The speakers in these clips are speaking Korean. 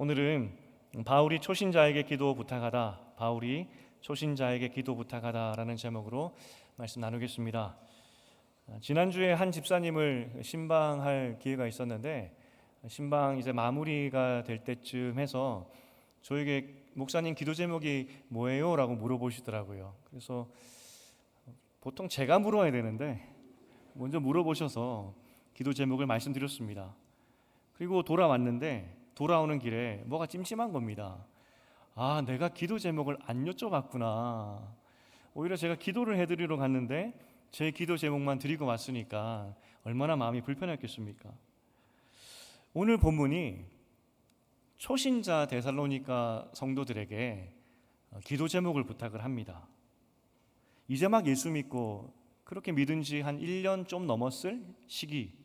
오늘은 바울이 초신자에게 기도 부탁하다라는 제목으로 말씀 나누겠습니다. 지난주에 한 집사님을 신방할 기회가 있었는데 신방 이제 마무리가 될 때쯤 해서 저에게 목사님 기도 제목이 뭐예요? 라고 물어보시더라고요. 그래서 보통 제가 물어야 되는데 먼저 물어보셔서 기도 제목을 말씀드렸습니다. 그리고 돌아오는 길에 뭐가 찜찜한 겁니다. 내가 기도 제목을 안 여쭤봤구나. 오히려 제가 기도를 해드리러 갔는데 제 기도 제목만 드리고 왔으니까 얼마나 마음이 불편했겠습니까? 오늘 본문이 초신자 데살로니가 성도들에게 기도 제목을 부탁을 합니다. 이제 막 예수 믿고 그렇게 믿은 지 한 1년 좀 넘었을 시기,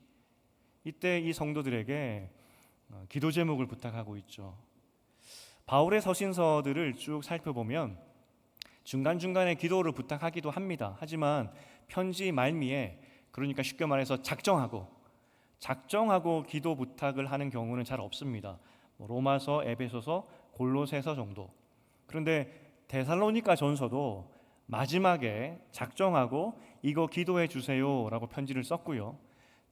이때 이 성도들에게 기도 제목을 부탁하고 있죠. 바울의 서신서들을 쭉 살펴보면 중간중간에 기도를 부탁하기도 합니다. 하지만 편지 말미에, 그러니까 쉽게 말해서 작정하고 기도 부탁을 하는 경우는 잘 없습니다. 로마서, 에베소서, 골로새서 정도. 그런데 데살로니가 전서도 마지막에 작정하고 이거 기도해 주세요 라고 편지를 썼고요.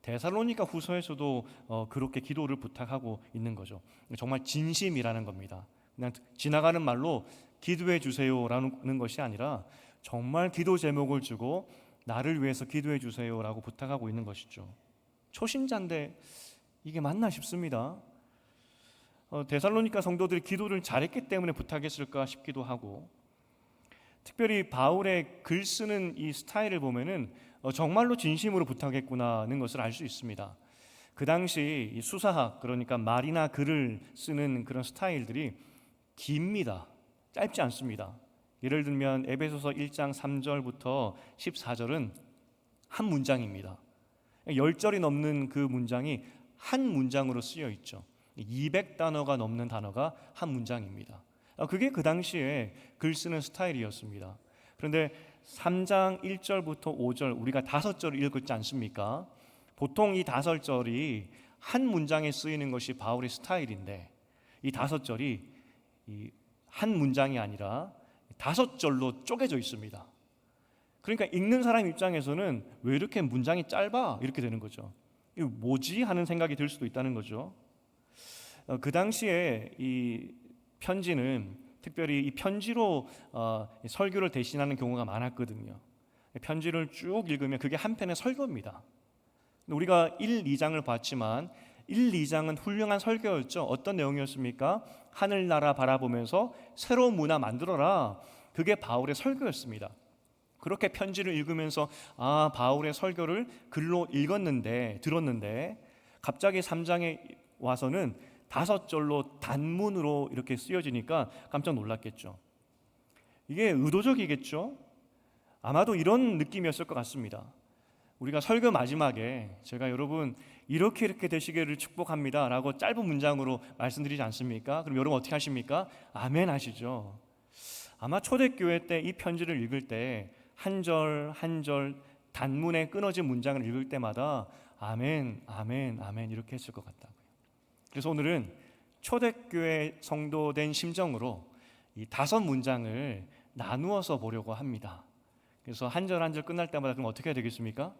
데살로니가 후서에서도 그렇게 기도를 부탁하고 있는 거죠. 정말 진심이라는 겁니다. 그냥 지나가는 말로 기도해 주세요라는 것이 아니라 정말 기도 제목을 주고 나를 위해서 기도해 주세요라고 부탁하고 있는 것이죠. 초신자인데 이게 맞나 싶습니다. 데살로니가 성도들이 기도를 잘했기 때문에 부탁했을까 싶기도 하고, 특별히 바울의 글 쓰는 이 스타일을 보면은 정말로 진심으로 부탁했구나는 것을 알 수 있습니다. 그 당시 이 수사학, 그러니까 말이나 글을 쓰는 그런 스타일들이 깁니다. 짧지 않습니다. 예를 들면 에베소서 1장 3절부터 14절은 한 문장입니다. 10절이 넘는 그 문장이 한 문장으로 쓰여 있죠. 200단어가 넘는 단어가 한 문장입니다. 그게 그 당시에 글 쓰는 스타일이었습니다. 그런데 3장 1절부터 5절, 우리가 5절을 읽었지 않습니까? 보통 이 5절이 한 문장에 쓰이는 것이 바울의 스타일인데 이 5절이 한 문장이 아니라 5절로 쪼개져 있습니다. 그러니까 읽는 사람 입장에서는 왜 이렇게 문장이 짧아? 이렇게 되는 거죠. 이거 뭐지? 하는 생각이 들 수도 있다는 거죠. 그 당시에 이 편지는 특별히 이 편지로 설교를 대신하는 경우가 많았거든요. 편지를 쭉 읽으면 그게 한 편의 설교입니다. 우리가 1, 2장을 봤지만 1, 2장은 훌륭한 설교였죠. 어떤 내용이었습니까? 하늘나라 바라보면서 새로운 문화 만들어라. 그게 바울의 설교였습니다. 그렇게 편지를 읽으면서 바울의 설교를 글로 들었는데 갑자기 3장에 와서는 5절로 단문으로 이렇게 쓰여지니까 깜짝 놀랐겠죠. 이게 의도적이겠죠? 아마도 이런 느낌이었을 것 같습니다. 우리가 설교 마지막에 제가 여러분 이렇게 되시기를 축복합니다 라고 짧은 문장으로 말씀드리지 않습니까? 그럼 여러분 어떻게 하십니까? 아멘 하시죠. 아마 초대교회 때 이 편지를 읽을 때 한 절 한 절 단문에 끊어진 문장을 읽을 때마다 아멘, 아멘, 아멘 이렇게 했을 것 같다고요. 그래서 오늘은 초대교회 성도된 심정으로 이 5문장을 나누어서 보려고 합니다. 그래서 한 절 한 절 끝날 때마다 그럼 어떻게 해야 되겠습니까?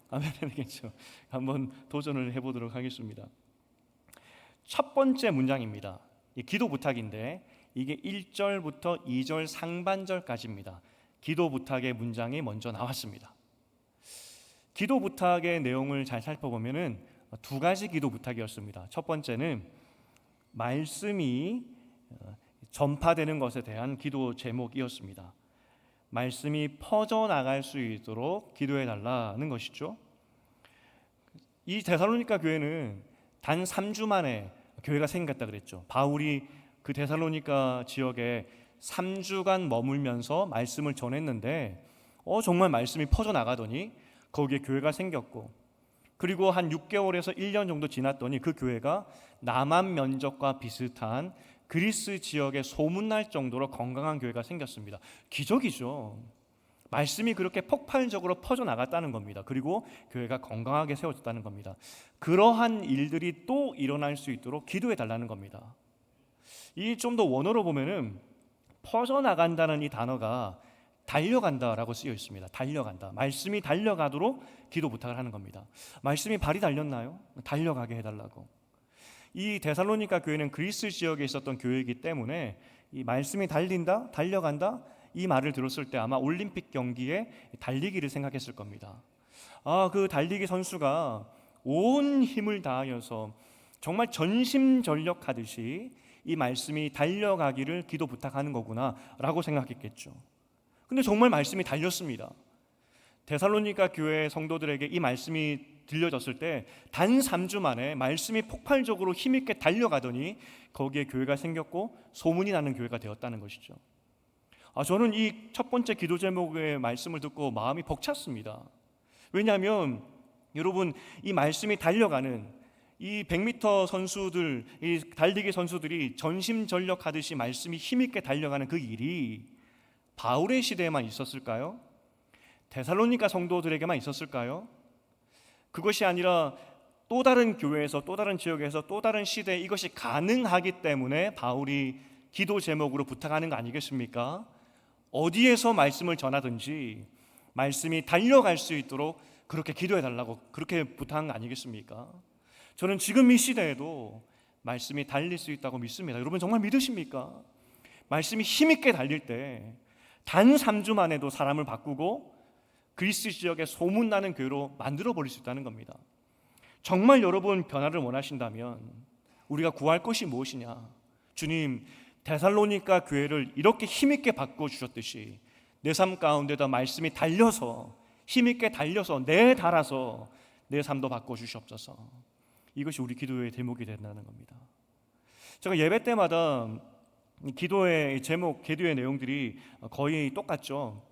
아멘 해야 되겠죠. 한번 도전을 해보도록 하겠습니다. 첫 번째 문장입니다. 기도 부탁인데 이게 1절부터 2절 상반절까지입니다. 기도 부탁의 문장이 먼저 나왔습니다. 기도 부탁의 내용을 잘 살펴보면은 2가지 기도 부탁이었습니다. 첫 번째는 말씀이 전파되는 것에 대한 기도 제목이었습니다. 말씀이 퍼져나갈 수 있도록 기도해 달라는 것이죠. 이 데살로니가 교회는 단 3주 만에 교회가 생겼다 그랬죠. 바울이 그 데살로니가 지역에 3주간 머물면서 말씀을 전했는데 정말 말씀이 퍼져나가더니 거기에 교회가 생겼고, 그리고 한 6개월에서 1년 정도 지났더니 그 교회가 남한 면적과 비슷한 그리스 지역에 소문날 정도로 건강한 교회가 생겼습니다. 기적이죠. 말씀이 그렇게 폭발적으로 퍼져나갔다는 겁니다. 그리고 교회가 건강하게 세워졌다는 겁니다. 그러한 일들이 또 일어날 수 있도록 기도해 달라는 겁니다. 이 좀 더 원어로 보면은 퍼져나간다는 이 단어가 달려간다라고 쓰여 있습니다. 달려간다. 말씀이 달려가도록 기도 부탁을 하는 겁니다. 말씀이 발이 달렸나요? 달려가게 해달라고. 이 데살로니가 교회는 그리스 지역에 있었던 교회이기 때문에 이 말씀이 달린다, 달려간다 이 말을 들었을 때 아마 올림픽 경기에 달리기를 생각했을 겁니다. 그 달리기 선수가 온 힘을 다하여서 정말 전심전력하듯이 이 말씀이 달려가기를 기도 부탁하는 거구나라고 생각했겠죠. 근데 정말 말씀이 달렸습니다. 데살로니가 교회 성도들에게 이 말씀이 들려졌을 때 단 3주 만에 말씀이 폭발적으로 힘있게 달려가더니 거기에 교회가 생겼고 소문이 나는 교회가 되었다는 것이죠. 저는 이 첫 번째 기도 제목의 말씀을 듣고 마음이 벅찼습니다. 왜냐하면 여러분, 이 말씀이 달려가는 이 100m 선수들, 이 달리기 선수들이 전심전력하듯이 말씀이 힘있게 달려가는 그 일이 바울의 시대에만 있었을까요? 데살로니가 성도들에게만 있었을까요? 그것이 아니라 또 다른 교회에서, 또 다른 지역에서, 또 다른 시대에 이것이 가능하기 때문에 바울이 기도 제목으로 부탁하는 거 아니겠습니까? 어디에서 말씀을 전하든지 말씀이 달려갈 수 있도록 그렇게 기도해달라고 그렇게 부탁한 거 아니겠습니까? 저는 지금 이 시대에도 말씀이 달릴 수 있다고 믿습니다. 여러분 정말 믿으십니까? 말씀이 힘있게 달릴 때 단 3주 만에도 사람을 바꾸고 그리스 지역에 소문나는 교회로 만들어버릴 수 있다는 겁니다. 정말 여러분 변화를 원하신다면 우리가 구할 것이 무엇이냐? 주님, 데살로니가 교회를 이렇게 힘있게 바꿔주셨듯이 내 삶 가운데다 말씀이 달려서 힘있게 달려서 달아서 내 삶도 바꿔주시옵소서. 이것이 우리 기도의 대목이 된다는 겁니다. 제가 예배 때마다 기도의 제목, 기도의 내용들이 거의 똑같죠.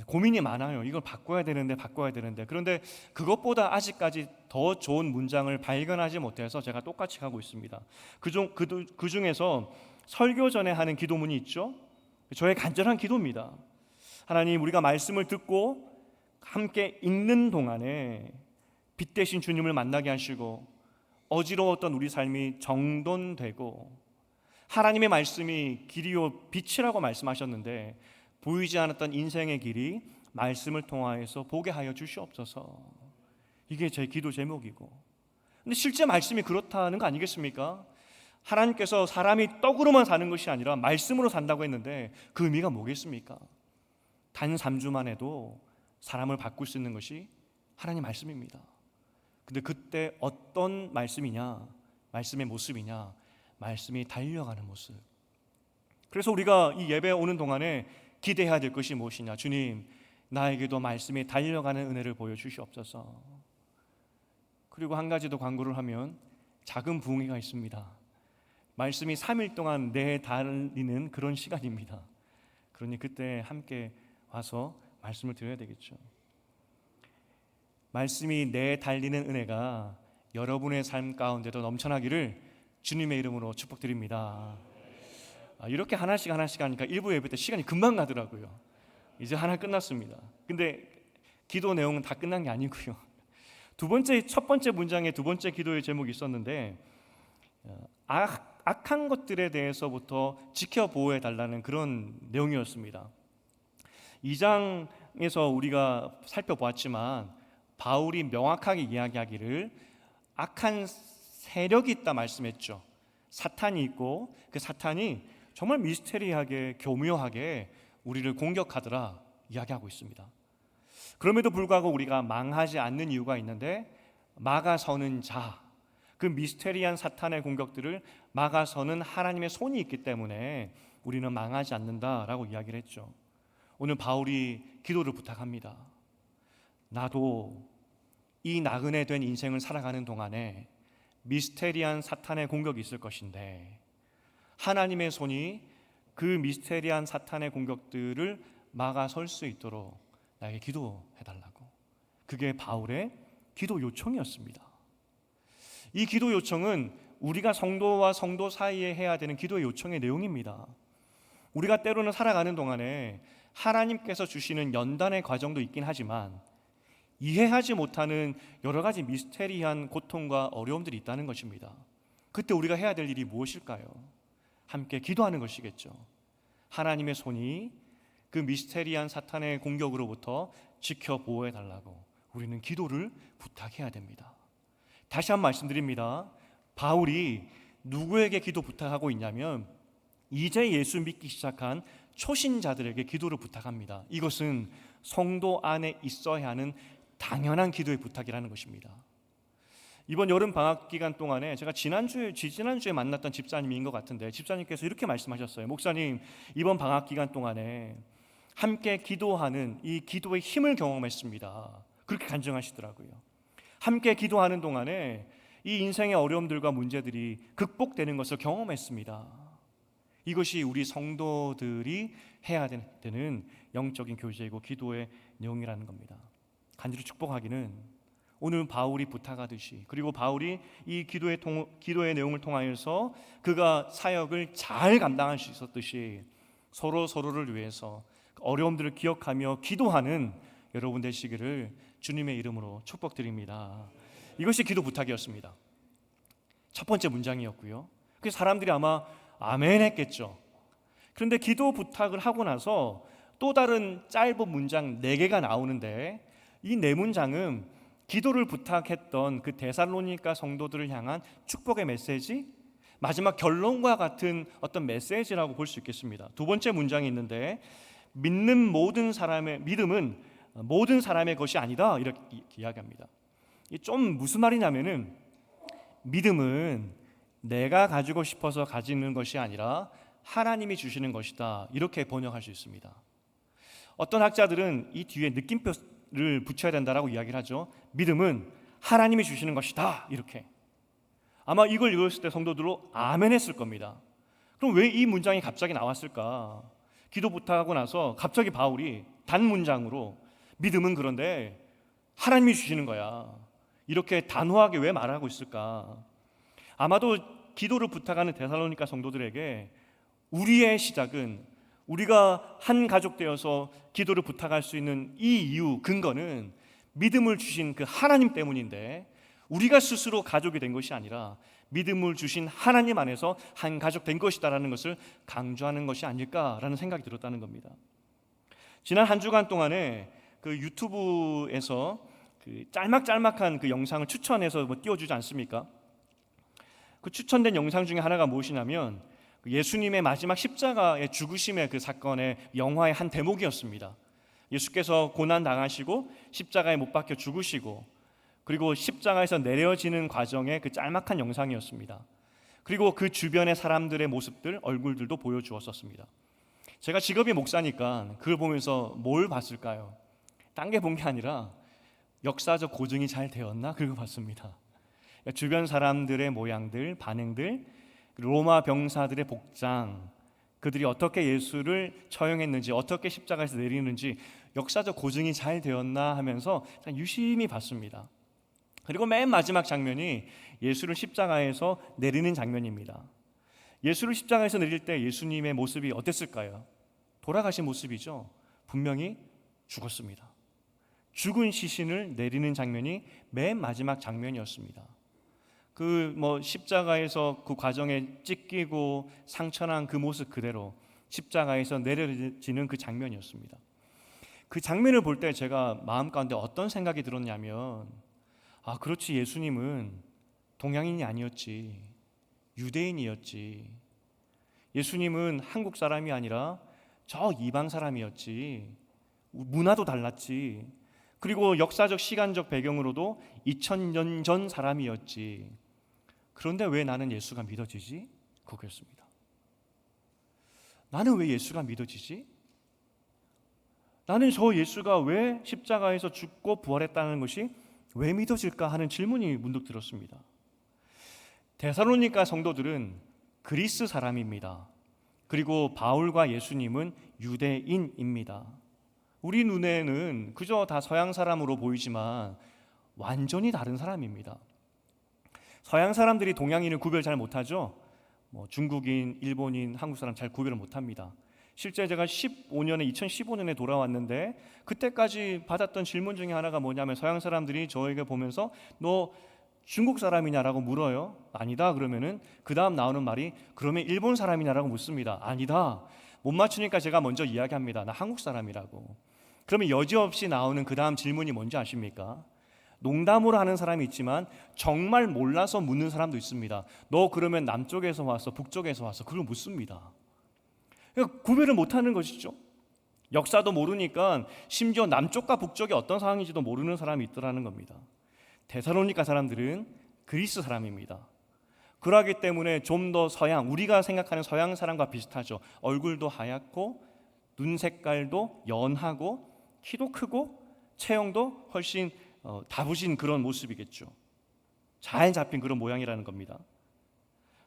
고민이 많아요. 이걸 바꿔야 되는데. 그런데 그것보다 아직까지 더 좋은 문장을 발견하지 못해서 제가 똑같이 하고 있습니다. 그 중에서 설교 전에 하는 기도문이 있죠. 저의 간절한 기도입니다. 하나님, 우리가 말씀을 듣고 함께 읽는 동안에 빛 대신 주님을 만나게 하시고 어지러웠던 우리 삶이 정돈되고 하나님의 말씀이 길이요 빛이라고 말씀하셨는데 보이지 않았던 인생의 길이 말씀을 통하여서 보게 하여 주시옵소서. 이게 제 기도 제목이고, 근데 실제 말씀이 그렇다는 거 아니겠습니까? 하나님께서 사람이 떡으로만 사는 것이 아니라 말씀으로 산다고 했는데 그 의미가 뭐겠습니까? 단 3주만 해도 사람을 바꿀 수 있는 것이 하나님 말씀입니다. 근데 그때 어떤 말씀이냐? 말씀의 모습이냐? 말씀이 달려가는 모습. 그래서 우리가 이 예배에 오는 동안에 기대해야 될 것이 무엇이냐? 주님, 나에게도 말씀이 달려가는 은혜를 보여주시옵소서. 그리고 한 가지 더 광고를 하면 작은 부흥회가 있습니다. 말씀이 3일 동안 달리는 그런 시간입니다. 그러니 그때 함께 와서 말씀을 드려야 되겠죠. 말씀이 달리는 은혜가 여러분의 삶 가운데도 넘쳐나기를 주님의 이름으로 축복드립니다. 이렇게 하나씩 하니까 1부 예배 때 시간이 금방 가더라고요. 이제 하나 끝났습니다. 근데 기도 내용은 다 끝난 게 아니고요. 첫 번째 문장에 두 번째 기도의 제목이 있었는데 악한 것들에 대해서부터 지켜보호해 달라는 그런 내용이었습니다. 2장에서 우리가 살펴보았지만 바울이 명확하게 이야기하기를 악한 세력이 있다 말씀했죠. 사탄이 있고 그 사탄이 정말 미스테리하게 교묘하게 우리를 공격하더라 이야기하고 있습니다. 그럼에도 불구하고 우리가 망하지 않는 이유가 있는데 막아서는 자, 그 미스테리한 사탄의 공격들을 막아서는 하나님의 손이 있기 때문에 우리는 망하지 않는다라고 이야기를 했죠. 오늘 바울이 기도를 부탁합니다. 나도 이 나그네 된 인생을 살아가는 동안에 미스테리한 사탄의 공격이 있을 것인데 하나님의 손이 그 미스테리한 사탄의 공격들을 막아설 수 있도록 나에게 기도해달라고. 그게 바울의 기도 요청이었습니다. 이 기도 요청은 우리가 성도와 성도 사이에 해야 되는 기도의 요청의 내용입니다. 우리가 때로는 살아가는 동안에 하나님께서 주시는 연단의 과정도 있긴 하지만 이해하지 못하는 여러 가지 미스테리한 고통과 어려움들이 있다는 것입니다. 그때 우리가 해야 될 일이 무엇일까요? 함께 기도하는 것이겠죠. 하나님의 손이 그 미스테리한 사탄의 공격으로부터 지켜 보호해 달라고 우리는 기도를 부탁해야 됩니다. 다시 한번 말씀드립니다. 바울이 누구에게 기도 부탁하고 있냐면 이제 예수 믿기 시작한 초신자들에게 기도를 부탁합니다. 이것은 성도 안에 있어야 하는 당연한 기도의 부탁이라는 것입니다. 이번 여름 방학 기간 동안에 제가 지난주에 만났던 집사님인 것 같은데 집사님께서 이렇게 말씀하셨어요. 목사님, 이번 방학 기간 동안에 함께 기도하는 이 기도의 힘을 경험했습니다. 그렇게 간증하시더라고요. 함께 기도하는 동안에 이 인생의 어려움들과 문제들이 극복되는 것을 경험했습니다. 이것이 우리 성도들이 해야 되는 영적인 교제이고 기도의 내용이라는 겁니다. 간절히 축복하기는 오늘 바울이 부탁하듯이, 그리고 바울이 이 기도의 내용을 통하여서 그가 사역을 잘 감당할 수 있었듯이 서로를 위해서 어려움들을 기억하며 기도하는 여러분 되시기를 주님의 이름으로 축복드립니다. 이것이 기도 부탁이었습니다. 첫 번째 문장이었고요. 그래서 사람들이 아마 아멘 했겠죠. 그런데 기도 부탁을 하고 나서 또 다른 짧은 문장 4개가 나오는데 이 4문장은 기도를 부탁했던 그 데살로니가 성도들을 향한 축복의 메시지, 마지막 결론과 같은 어떤 메시지라고 볼 수 있겠습니다. 두 번째 문장이 있는데 믿음은 모든 사람의 것이 아니다, 이렇게 이야기합니다. 이게 좀 무슨 말이냐면은 믿음은 내가 가지고 싶어서 가지는 것이 아니라 하나님이 주시는 것이다, 이렇게 번역할 수 있습니다. 어떤 학자들은 이 뒤에 느낌표를 붙여야 된다라고 이야기를 하죠. 믿음은 하나님이 주시는 것이다, 이렇게. 아마 이걸 읽었을 때 성도들로 아멘 했을 겁니다. 그럼 왜 이 문장이 갑자기 나왔을까? 기도 부탁하고 나서 갑자기 바울이 단문장으로 믿음은 그런데 하나님이 주시는 거야, 이렇게 단호하게 왜 말하고 있을까? 아마도 기도를 부탁하는 데살로니가 성도들에게 우리의 시작은, 우리가 한 가족 되어서 기도를 부탁할 수 있는 이 이유, 근거는 믿음을 주신 그 하나님 때문인데 우리가 스스로 가족이 된 것이 아니라 믿음을 주신 하나님 안에서 한 가족 된 것이다라는 것을 강조하는 것이 아닐까라는 생각이 들었다는 겁니다. 지난 한 주간 동안에 그 유튜브에서 그 짤막한 그 영상을 추천해서 띄워주지 않습니까? 그 추천된 영상 중에 하나가 무엇이냐면 예수님의 마지막 십자가의 죽으심의 그 사건의 영화의 한 대목이었습니다. 예수께서 고난 당하시고 십자가에 못 박혀 죽으시고 그리고 십자가에서 내려지는 과정의 그 짤막한 영상이었습니다. 그리고 그 주변의 사람들의 모습들, 얼굴들도 보여주었었습니다. 제가 직업이 목사니까 그걸 보면서 뭘 봤을까요? 딴 게 본 게 아니라 역사적 고증이 잘 되었나? 그걸 봤습니다. 주변 사람들의 모양들, 반응들, 로마 병사들의 복장, 그들이 어떻게 예수를 처형했는지, 어떻게 십자가에서 내리는지 역사적 고증이 잘 되었나 하면서 유심히 봤습니다. 그리고 맨 마지막 장면이 예수를 십자가에서 내리는 장면입니다. 예수를 십자가에서 내릴 때 예수님의 모습이 어땠을까요? 돌아가신 모습이죠. 분명히 죽었습니다. 죽은 시신을 내리는 장면이 맨 마지막 장면이었습니다. 십자가에서 그 과정에 찢기고 상처난 그 모습 그대로 십자가에서 내려지는 그 장면이었습니다. 그 장면을 볼 때 제가 마음 가운데 어떤 생각이 들었냐면, 그렇지, 예수님은 동양인이 아니었지, 유대인이었지. 예수님은 한국 사람이 아니라 저 이방 사람이었지. 문화도 달랐지. 그리고 역사적 시간적 배경으로도 2000년 전 사람이었지. 그런데 왜 나는 예수가 믿어지지? 그거였습니다. 나는 왜 예수가 믿어지지? 나는 저 예수가 왜 십자가에서 죽고 부활했다는 것이 왜 믿어질까 하는 질문이 문득 들었습니다. 데살로니가 성도들은 그리스 사람입니다. 그리고 바울과 예수님은 유대인입니다. 우리 눈에는 그저 다 서양 사람으로 보이지만 완전히 다른 사람입니다. 서양 사람들이 동양인을 구별 잘 못하죠. 중국인, 일본인, 한국 사람 잘 구별을 못합니다. 실제 제가 2015년에 돌아왔는데 그때까지 받았던 질문 중에 하나가 뭐냐면 서양 사람들이 저에게 보면서 너 중국 사람이냐라고 물어요. 아니다. 그러면은 그 다음 나오는 말이 그러면 일본 사람이냐라고 묻습니다. 아니다. 못 맞추니까 제가 먼저 이야기합니다. 나 한국 사람이라고. 그러면 여지없이 나오는 그 다음 질문이 뭔지 아십니까? 농담으로 하는 사람이 있지만 정말 몰라서 묻는 사람도 있습니다. 너 그러면 남쪽에서 왔어? 북쪽에서 왔어? 그걸 묻습니다. 그러니까 구별을 못하는 것이죠. 역사도 모르니까 심지어 남쪽과 북쪽이 어떤 상황인지도 모르는 사람이 있더라는 겁니다. 데살로니가 사람들은 그리스 사람입니다. 그러하기 때문에 좀 더 서양, 우리가 생각하는 서양 사람과 비슷하죠. 얼굴도 하얗고 눈 색깔도 연하고 키도 크고 체형도 훨씬 다부진 그런 모습이겠죠. 잘 잡힌 그런 모양이라는 겁니다.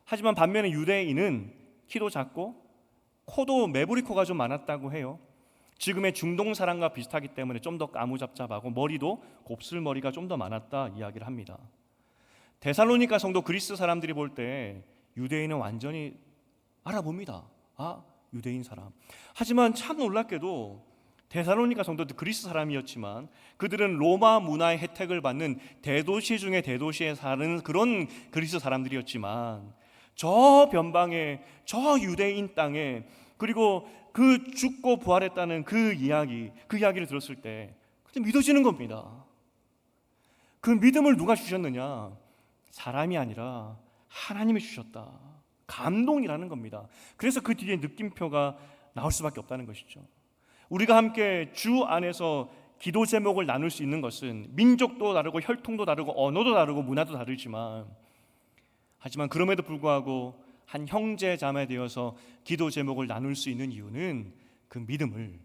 하지만 반면에 유대인은 키도 작고 코도 매부리 코가 좀 많았다고 해요. 지금의 중동 사람과 비슷하기 때문에 좀 더 까무잡잡하고 머리도 곱슬머리가 좀 더 많았다 이야기를 합니다. 데살로니가 성도 그리스 사람들이 볼 때 유대인은 완전히 알아봅니다. 아, 유대인 사람. 하지만 참 놀랍게도 데살로니가 성도도 그리스 사람이었지만 그들은 로마 문화의 혜택을 받는 대도시 중에 대도시에 사는 그런 그리스 사람들이었지만 저 변방에 저 유대인 땅에 그리고 그 죽고 부활했다는 그 이야기를 들었을 때 믿어지는 겁니다. 그 믿음을 누가 주셨느냐? 사람이 아니라 하나님이 주셨다. 감동이라는 겁니다. 그래서 그 뒤에 느낌표가 나올 수밖에 없다는 것이죠. 우리가 함께 주 안에서 기도 제목을 나눌 수 있는 것은 민족도 다르고 혈통도 다르고 언어도 다르고 문화도 다르지만 하지만 그럼에도 불구하고 한 형제 자매 되어서 기도 제목을 나눌 수 있는 이유는 그 믿음을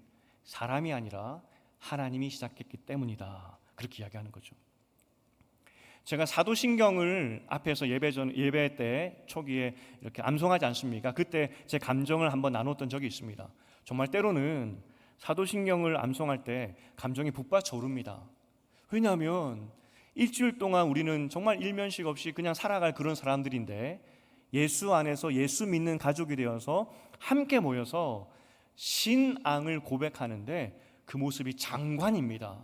사람이 아니라 하나님이 시작했기 때문이다. 그렇게 이야기하는 거죠. 제가 사도신경을 앞에서 예배 때 초기에 이렇게 암송하지 않습니까? 그때 제 감정을 한번 나눴던 적이 있습니다. 정말 때로는 사도신경을 암송할 때 감정이 북받쳐 오릅니다. 왜냐하면 일주일 동안 우리는 정말 일면식 없이 그냥 살아갈 그런 사람들인데 예수 안에서 예수 믿는 가족이 되어서 함께 모여서 신앙을 고백하는데 그 모습이 장관입니다.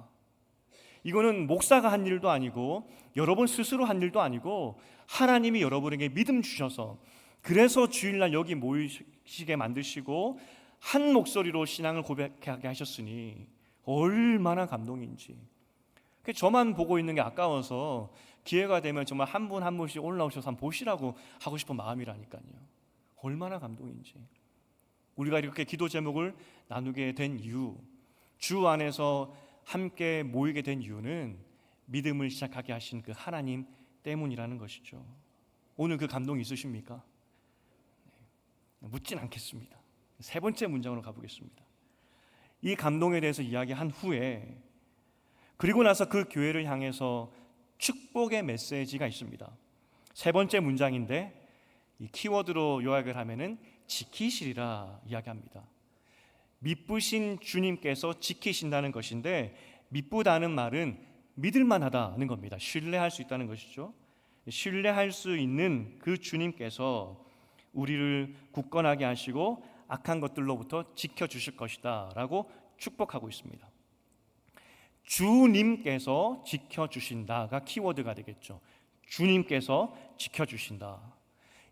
이거는 목사가 한 일도 아니고 여러분 스스로 한 일도 아니고 하나님이 여러분에게 믿음 주셔서 그래서 주일날 여기 모이시게 만드시고 한 목소리로 신앙을 고백하게 하셨으니 얼마나 감동인지. 저만 보고 있는 게 아까워서 기회가 되면 정말 한 분 한 분씩 올라오셔서 한번 보시라고 하고 싶은 마음이라니까요. 얼마나 감동인지. 우리가 이렇게 기도 제목을 나누게 된 이유, 주 안에서 함께 모이게 된 이유는 믿음을 시작하게 하신 그 하나님 때문이라는 것이죠. 오늘 그 감동이 있으십니까? 묻진 않겠습니다. 세 번째 문장으로 가보겠습니다. 이 감동에 대해서 이야기한 후에 그리고 나서 그 교회를 향해서 축복의 메시지가 있습니다. 세 번째 문장인데 이 키워드로 요약을 하면은 지키시리라 이야기합니다. 믿으신 주님께서 지키신다는 것인데 믿부다는 말은 믿을만하다는 겁니다. 신뢰할 수 있다는 것이죠. 신뢰할 수 있는 그 주님께서 우리를 굳건하게 하시고 악한 것들로부터 지켜주실 것이다 라고 축복하고 있습니다. 주님께서 지켜주신다가 키워드가 되겠죠. 주님께서 지켜주신다.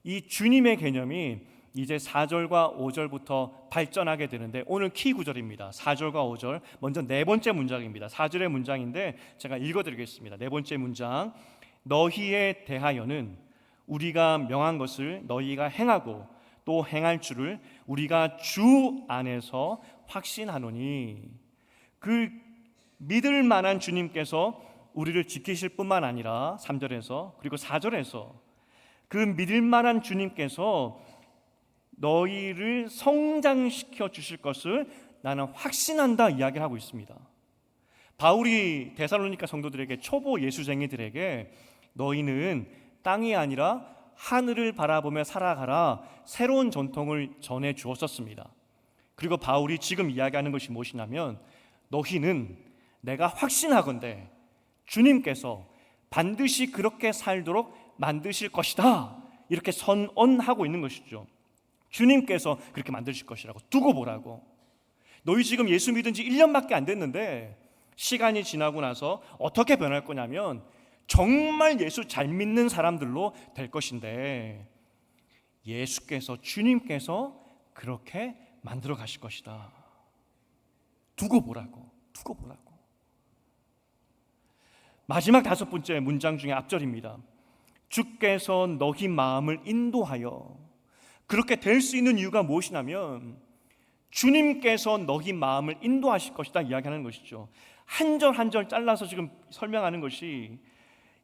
이 주님의 개념이 이제 4절과 5절부터 발전하게 되는데 오늘 키 구절입니다. 4절과 5절. 먼저 네 번째 문장입니다. 4절의 문장인데 제가 읽어드리겠습니다. 네 번째 문장. 너희에 대하여는 우리가 명한 것을 너희가 행하고 또 행할 줄을 우리가 주 안에서 확신하노니. 그 믿을 만한 주님께서 우리를 지키실 뿐만 아니라 3절에서 그리고 4절에서 그 믿을 만한 주님께서 너희를 성장시켜 주실 것을 나는 확신한다 이야기를 하고 있습니다. 바울이 데살로니가 성도들에게 초보 예수쟁이들에게 너희는 땅이 아니라 하늘을 바라보며 살아가라 새로운 전통을 전해 주었었습니다. 그리고 바울이 지금 이야기하는 것이 무엇이냐면 너희는 내가 확신하건대 주님께서 반드시 그렇게 살도록 만드실 것이다 이렇게 선언하고 있는 것이죠. 주님께서 그렇게 만드실 것이라고 두고 보라고. 너희 지금 예수 믿은 지 1년밖에 안 됐는데 시간이 지나고 나서 어떻게 변할 거냐면 정말 예수 잘 믿는 사람들로 될 것인데 예수께서, 주님께서 그렇게 만들어 가실 것이다. 두고 보라고. 마지막 5번째 문장 중에 앞절입니다. 주께서 너희 마음을 인도하여. 그렇게 될 수 있는 이유가 무엇이냐면 주님께서 너희 마음을 인도하실 것이다 이야기하는 것이죠. 한 절 한 절 잘라서 지금 설명하는 것이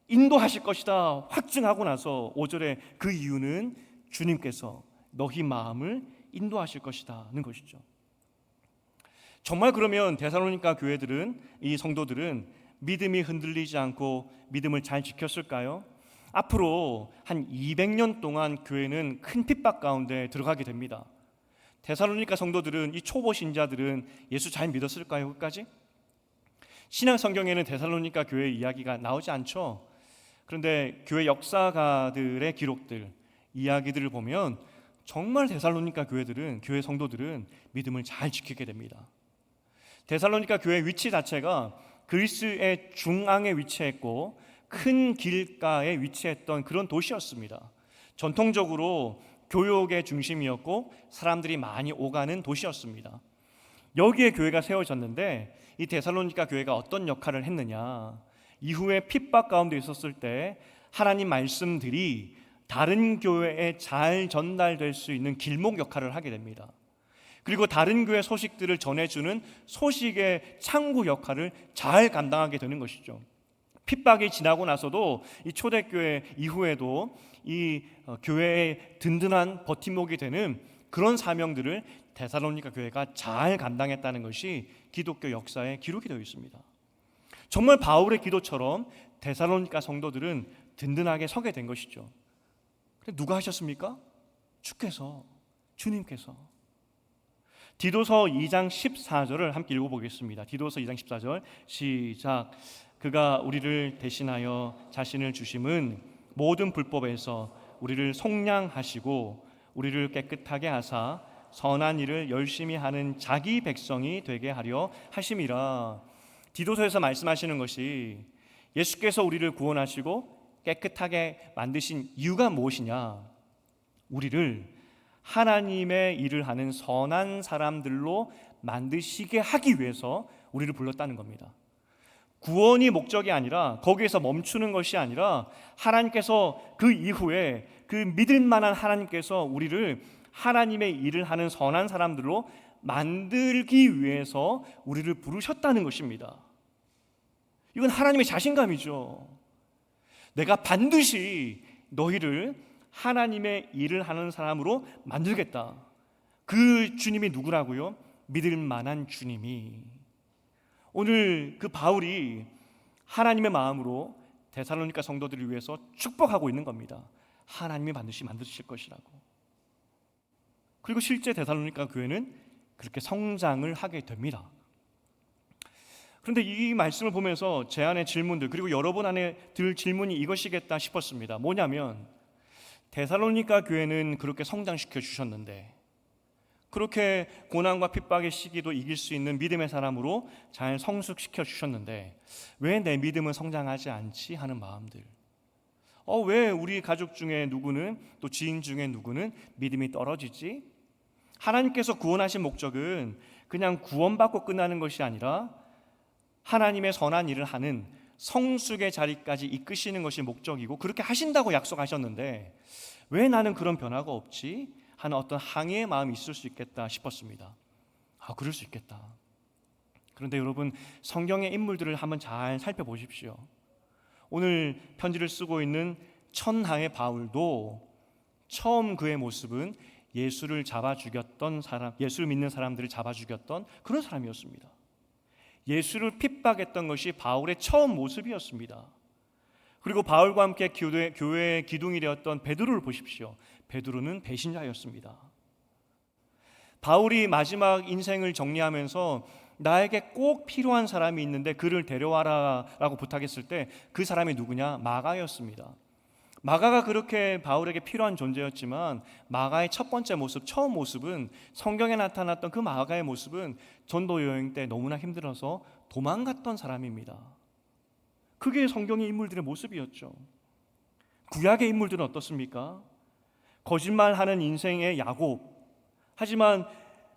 인도하실 것이다 확증하고 나서 5절에 그 이유는 주님께서 너희 마음을 인도하실 것이다는 것이죠. 정말 그러면 데살로니가 교회들은, 이 성도들은 믿음이 흔들리지 않고 믿음을 잘 지켰을까요? 앞으로 한 200년 동안 교회는 큰 핍박 가운데 들어가게 됩니다. 데살로니가 성도들은, 이 초보 신자들은 예수 잘 믿었을까요? 끝까지? 신약 성경에는 데살로니가 교회 이야기가 나오지 않죠. 그런데 교회 역사가들의 기록들, 이야기들을 보면 정말 데살로니가 교회 성도들은 믿음을 잘 지키게 됩니다. 데살로니가 교회 위치 자체가 그리스의 중앙에 위치했고 큰 길가에 위치했던 그런 도시였습니다. 전통적으로 교역의 중심이었고 사람들이 많이 오가는 도시였습니다. 여기에 교회가 세워졌는데 이 데살로니가 교회가 어떤 역할을 했느냐, 이후에 핍박 가운데 있었을 때 하나님 말씀들이 다른 교회에 잘 전달될 수 있는 길목 역할을 하게 됩니다. 그리고 다른 교회 소식들을 전해주는 소식의 창구 역할을 잘 감당하게 되는 것이죠. 핍박이 지나고 나서도 이 초대교회 이후에도 이 교회의 든든한 버팀목이 되는 그런 사명들을 데살로니가 교회가 잘 감당했다는 것이 기독교 역사에 기록이 되어 있습니다. 정말 바울의 기도처럼 데살로니가 성도들은 든든하게 서게 된 것이죠. 누가 하셨습니까? 주께서, 주님께서. 디도서 2장 14절을 함께 읽어보겠습니다. 디도서 2장 14절 시작. 그가 우리를 대신하여 자신을 주심은 모든 불법에서 우리를 속량하시고 우리를 깨끗하게 하사 선한 일을 열심히 하는 자기 백성이 되게 하려 하심이라. 디도서에서 말씀하시는 것이 예수께서 우리를 구원하시고 깨끗하게 만드신 이유가 무엇이냐? 우리를 하나님의 일을 하는 선한 사람들로 만드시게 하기 위해서 우리를 불렀다는 겁니다. 구원이 목적이 아니라, 거기에서 멈추는 것이 아니라, 하나님께서 그 이후에 그 믿을 만한 하나님께서 우리를 하나님의 일을 하는 선한 사람들로 만들기 위해서 우리를 부르셨다는 것입니다. 이건 하나님의 자신감이죠. 내가 반드시 너희를 하나님의 일을 하는 사람으로 만들겠다. 그 주님이 누구라고요? 믿을 만한 주님이. 오늘 그 바울이 하나님의 마음으로 데살로니가 성도들을 위해서 축복하고 있는 겁니다. 하나님이 반드시 만드실 것이라고. 그리고 실제 데살로니가 교회는 그렇게 성장을 하게 됩니다. 그런데 이 말씀을 보면서 제 안에 질문들, 그리고 여러분 안에 들 질문이 이것이겠다 싶었습니다. 뭐냐면 데살로니가 교회는 그렇게 성장시켜 주셨는데, 그렇게 고난과 핍박의 시기도 이길 수 있는 믿음의 사람으로 잘 성숙시켜 주셨는데 왜 내 믿음은 성장하지 않지 하는 마음들, 왜 우리 가족 중에 누구는, 또 지인 중에 누구는 믿음이 떨어지지? 하나님께서 구원하신 목적은 그냥 구원받고 끝나는 것이 아니라 하나님의 선한 일을 하는 성숙의 자리까지 이끄시는 것이 목적이고 그렇게 하신다고 약속하셨는데 왜 나는 그런 변화가 없지? 하는 어떤 항의의 마음이 있을 수 있겠다 싶었습니다. 그럴 수 있겠다. 그런데 여러분, 성경의 인물들을 한번 잘 살펴보십시오. 오늘 편지를 쓰고 있는 천하의 바울도 처음 그의 모습은 예수를 잡아 죽였던 사람, 예수를 믿는 사람들을 잡아 죽였던 그런 사람이었습니다. 예수를 핍박했던 것이 바울의 처음 모습이었습니다. 그리고 바울과 함께 교회의 기둥이 되었던 베드로를 보십시오. 베드로는 배신자였습니다. 바울이 마지막 인생을 정리하면서 나에게 꼭 필요한 사람이 있는데 그를 데려와라 라고 부탁했을 때 그 사람이 누구냐? 마가였습니다. 마가가 그렇게 바울에게 필요한 존재였지만 마가의 첫 번째 모습, 처음 모습은, 성경에 나타났던 그 마가의 모습은 전도 여행 때 너무나 힘들어서 도망갔던 사람입니다. 그게 성경의 인물들의 모습이었죠. 구약의 인물들은 어떻습니까? 거짓말하는 인생의 야곱. 하지만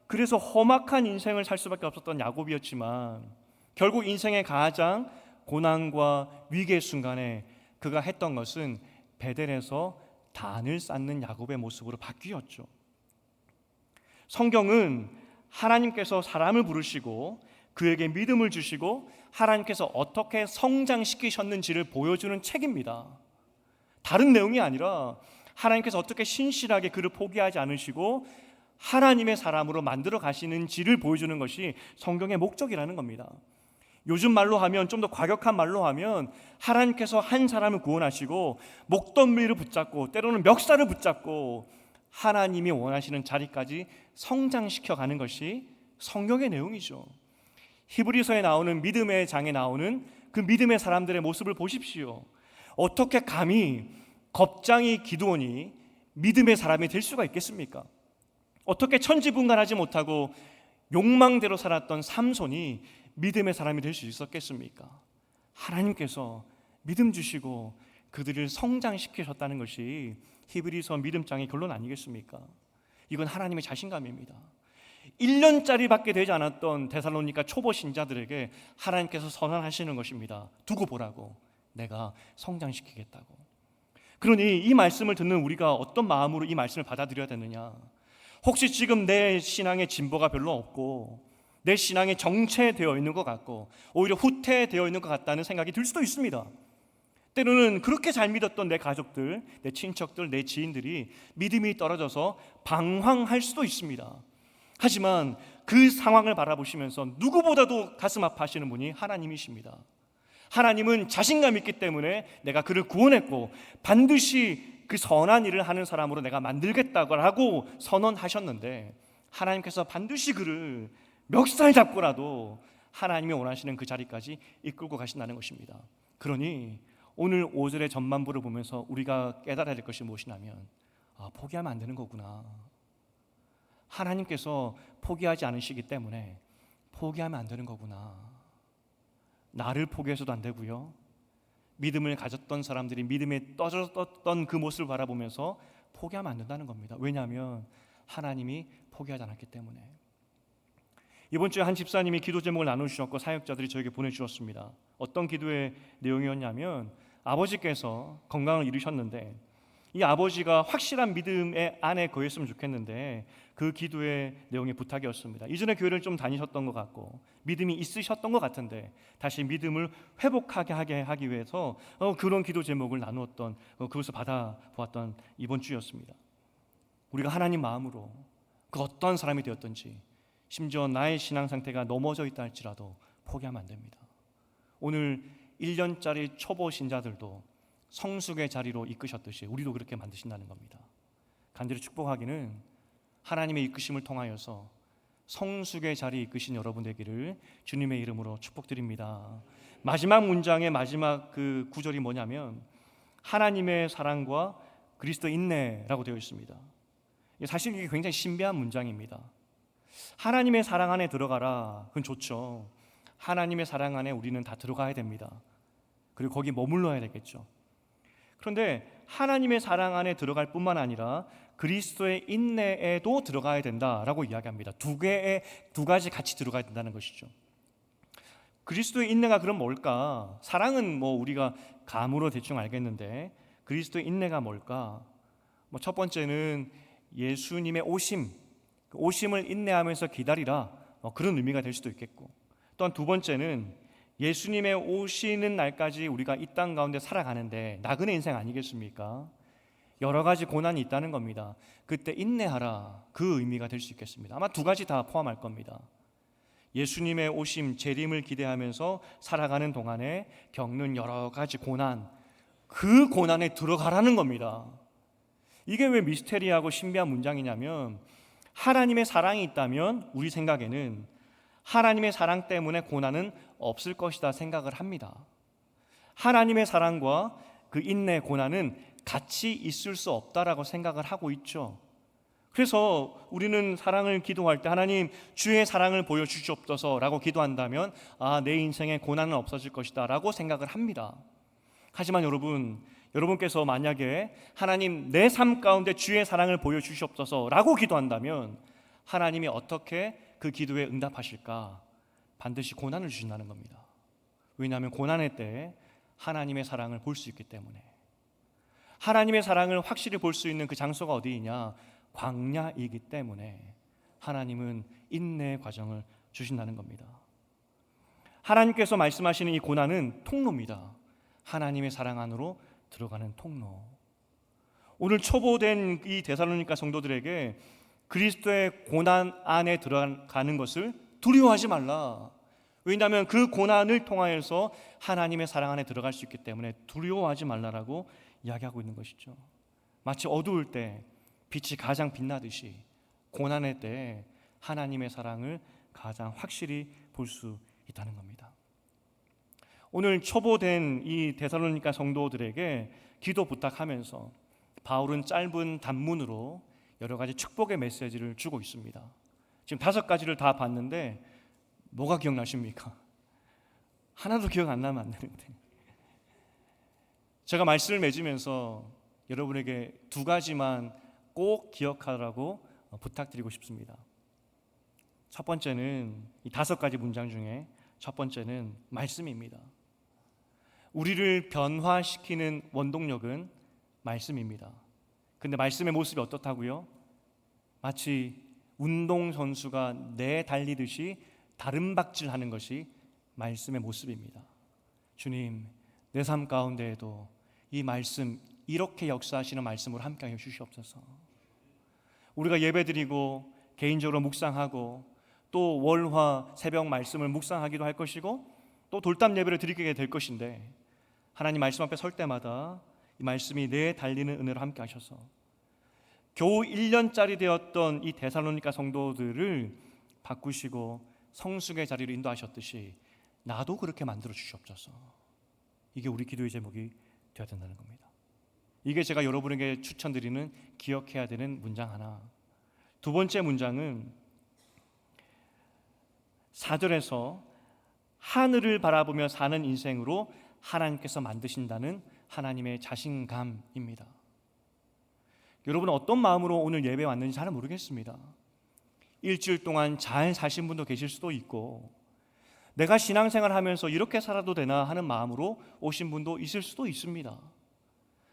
그래서 험악한 인생을 살 수밖에 없었던 야곱이었지만 결국 인생의 가장 고난과 위기의 순간에 그가 했던 것은 베델에서 단을 쌓는 야곱의 모습으로 바뀌었죠. 성경은 하나님께서 사람을 부르시고 그에게 믿음을 주시고 하나님께서 어떻게 성장시키셨는지를 보여주는 책입니다. 다른 내용이 아니라 하나님께서 어떻게 신실하게 그를 포기하지 않으시고 하나님의 사람으로 만들어 가시는지를 보여주는 것이 성경의 목적이라는 겁니다. 요즘 말로 하면, 좀 더 과격한 말로 하면, 하나님께서 한 사람을 구원하시고 목덜미를 붙잡고 때로는 멱살을 붙잡고 하나님이 원하시는 자리까지 성장시켜 가는 것이 성경의 내용이죠. 히브리서에 나오는 믿음의 장에 나오는 그 믿음의 사람들의 모습을 보십시오. 어떻게 감히 겁장이 기드온이 믿음의 사람이 될 수가 있겠습니까? 어떻게 천지분간하지 못하고 욕망대로 살았던 삼손이 믿음의 사람이 될 수 있었겠습니까? 하나님께서 믿음 주시고 그들을 성장시키셨다는 것이 히브리서 믿음장의 결론 아니겠습니까? 이건 하나님의 자신감입니다. 1년짜리밖에 되지 않았던 데살로니가 초보 신자들에게 하나님께서 선언하시는 것입니다. 두고 보라고, 내가 성장시키겠다고. 그러니 이 말씀을 듣는 우리가 어떤 마음으로 이 말씀을 받아들여야 되느냐? 혹시 지금 내 신앙의 진보가 별로 없고 내 신앙이 정체되어 있는 것 같고 오히려 후퇴되어 있는 것 같다는 생각이 들 수도 있습니다. 때로는 그렇게 잘 믿었던 내 가족들, 내 친척들, 내 지인들이 믿음이 떨어져서 방황할 수도 있습니다. 하지만 그 상황을 바라보시면서 누구보다도 가슴 아파하시는 분이 하나님이십니다. 하나님은 자신감 있기 때문에 내가 그를 구원했고 반드시 그 선한 일을 하는 사람으로 내가 만들겠다고 하고 선언하셨는데 하나님께서 반드시 그를 멱살 잡고라도 하나님이 원하시는 그 자리까지 이끌고 가신다는 것입니다. 그러니 오늘 5절의 전반부를 보면서 우리가 깨달아야 될 것이 무엇이냐면 포기하면 안 되는 거구나. 하나님께서 포기하지 않으시기 때문에 포기하면 안 되는 거구나. 나를 포기해서도 안 되고요, 믿음을 가졌던 사람들이 믿음에 떠졌던 그 모습을 바라보면서 포기하면 안 된다는 겁니다. 왜냐하면 하나님이 포기하지 않았기 때문에. 이번 주에 한 집사님이 기도 제목을 나누셨고 사역자들이 저에게 보내주셨습니다. 어떤 기도의 내용이었냐면 아버지께서 건강을 잃으셨는데 이 아버지가 확실한 믿음의 안에 거했으면 좋겠는데 그 기도의 내용이 부탁이었습니다. 이전에 교회를 좀 다니셨던 것 같고 믿음이 있으셨던 것 같은데 다시 믿음을 회복하게 하기 위해서 그런 기도 제목을 나누었던, 그것을 받아보았던 이번 주였습니다. 우리가 하나님 마음으로 그 어떤 사람이 되었든지 심지어 나의 신앙 상태가 넘어져 있다 할지라도 포기하면 안 됩니다. 오늘 1년짜리 초보 신자들도 성숙의 자리로 이끄셨듯이 우리도 그렇게 만드신다는 겁니다. 간절히 축복하기는 하나님의 이끄심을 통하여서 성숙의 자리에 이끄신 여러분 되기를 주님의 이름으로 축복드립니다. 마지막 문장의 마지막 그 구절이 뭐냐면 하나님의 사랑과 그리스도 인내라고 되어 있습니다. 사실 이게 굉장히 신비한 문장입니다. 하나님의 사랑 안에 들어가라, 그건 좋죠. 하나님의 사랑 안에 우리는 다 들어가야 됩니다. 그리고 거기 머물러야 되겠죠. 그런데 하나님의 사랑 안에 들어갈 뿐만 아니라 그리스도의 인내에도 들어가야 된다라고 이야기합니다. 두 가지 같이 들어가야 된다는 것이죠. 그리스도의 인내가 그럼 뭘까? 사랑은 우리가 감으로 대충 알겠는데 그리스도의 인내가 뭘까? 첫 번째는 예수님의 오심을 인내하면서 기다리라, 그런 의미가 될 수도 있겠고, 또한 두 번째는 예수님의 오시는 날까지 우리가 이 땅 가운데 살아가는데 나그네 인생 아니겠습니까? 여러 가지 고난이 있다는 겁니다. 그때 인내하라, 그 의미가 될 수 있겠습니다. 아마 두 가지 다 포함할 겁니다. 예수님의 오심, 재림을 기대하면서 살아가는 동안에 겪는 여러 가지 고난, 그 고난에 들어가라는 겁니다. 이게 왜 미스테리하고 신비한 문장이냐면 하나님의 사랑이 있다면 우리 생각에는 하나님의 사랑 때문에 고난은 없을 것이다 생각을 합니다. 하나님의 사랑과 그 인내, 고난은 같이 있을 수 없다라고 생각을 하고 있죠. 그래서 우리는 사랑을 기도할 때 하나님 주의 사랑을 보여주시옵소서라고 기도한다면 내 인생에 고난은 없어질 것이다 라고 생각을 합니다. 하지만 여러분께서 만약에 하나님 내 삶 가운데 주의 사랑을 보여주시옵소서라고 기도한다면 하나님이 어떻게 그 기도에 응답하실까? 반드시 고난을 주신다는 겁니다. 왜냐하면 고난의 때에 하나님의 사랑을 볼 수 있기 때문에. 하나님의 사랑을 확실히 볼 수 있는 그 장소가 어디이냐? 광야이기 때문에 하나님은 인내의 과정을 주신다는 겁니다. 하나님께서 말씀하시는 이 고난은 통로입니다. 하나님의 사랑 안으로 들어가는 통로. 오늘 초보된 이 데살로니가 성도들에게 그리스도의 고난 안에 들어가는 것을 두려워하지 말라. 왜냐하면 그 고난을 통하여서 하나님의 사랑 안에 들어갈 수 있기 때문에 두려워하지 말라라고 이야기하고 있는 것이죠. 마치 어두울 때 빛이 가장 빛나듯이 고난의 때에 하나님의 사랑을 가장 확실히 볼 수 있다는 겁니다. 오늘 초보된 이 데살로니가 성도들에게 기도 부탁하면서 바울은 짧은 단문으로 여러 가지 축복의 메시지를 주고 있습니다. 지금 5가지를 다 봤는데 뭐가 기억나십니까? 하나도 기억 안 나면 안 되는데. 제가 말씀을 맺으면서 여러분에게 2가지만 꼭 기억하라고 부탁드리고 싶습니다. 첫 번째는 이 5가지 문장 중에 첫 번째는 말씀입니다. 우리를 변화시키는 원동력은 말씀입니다. 근데 말씀의 모습이 어떻다고요? 마치 운동선수가 내달리듯이 다름박질하는 것이 말씀의 모습입니다. 주님, 내 삶 가운데에도 이 말씀, 이렇게 역사하시는 말씀으로 함께하여 주시옵소서. 우리가 예배드리고 개인적으로 묵상하고 또 월화 새벽 말씀을 묵상하기도 할 것이고 또 돌담 예배를 드리게 될 것인데 하나님 말씀 앞에 설 때마다 이 말씀이 내 달리는 은혜로 함께 하셔서 겨우 1년짜리 되었던 이 데살로니가 성도들을 바꾸시고 성숙의 자리로 인도하셨듯이 나도 그렇게 만들어 주시옵소서. 이게 우리 기도의 제목이 되어야 된다는 겁니다. 이게 제가 여러분에게 추천드리는 기억해야 되는 문장 하나. 2번째 문장은 4절에서 하늘을 바라보며 사는 인생으로 하나님께서 만드신다는 하나님의 자신감입니다. 여러분은 어떤 마음으로 오늘 예배에 왔는지 잘 모르겠습니다. 일주일 동안 잘 사신 분도 계실 수도 있고 내가 신앙생활 하면서 이렇게 살아도 되나 하는 마음으로 오신 분도 있을 수도 있습니다.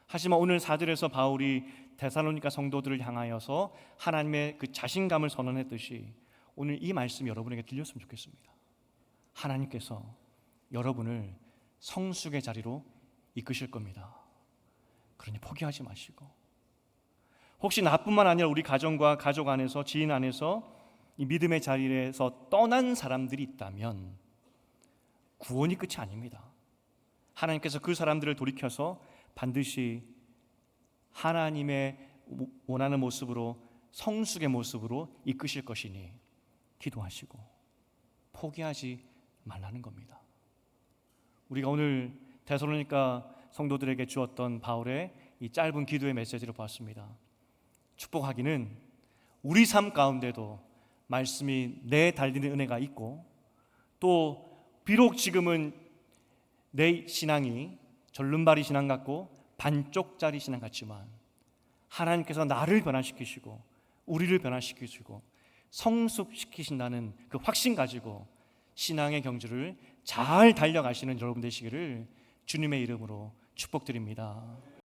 하지만 오늘 4절에서 바울이 데살로니가 성도들을 향하여서 하나님의 그 자신감을 선언했듯이 오늘 이 말씀이 여러분에게 들렸으면 좋겠습니다. 하나님께서 여러분을 성숙의 자리로 이끄실 겁니다. 그러니 포기하지 마시고 혹시 나뿐만 아니라 우리 가정과 가족 안에서 지인 안에서 이 믿음의 자리에서 떠난 사람들이 있다면 구원이 끝이 아닙니다. 하나님께서 그 사람들을 돌이켜서 반드시 하나님의 원하는 모습으로 성숙의 모습으로 이끄실 것이니 기도하시고 포기하지 말라는 겁니다. 우리가 오늘 데살로니가 성도들에게 주었던 바울의 이 짧은 기도의 메시지를 보았습니다. 축복하기는 우리 삶 가운데도 말씀이 내 달리는 은혜가 있고 또 비록 지금은 내 신앙이 절름발이 신앙 같고 반쪽짜리 신앙 같지만 하나님께서 나를 변화시키시고 우리를 변화시키시고 성숙시키신다는 그 확신 가지고 신앙의 경주를 잘 달려가시는 여러분 되시기를 주님의 이름으로 축복드립니다.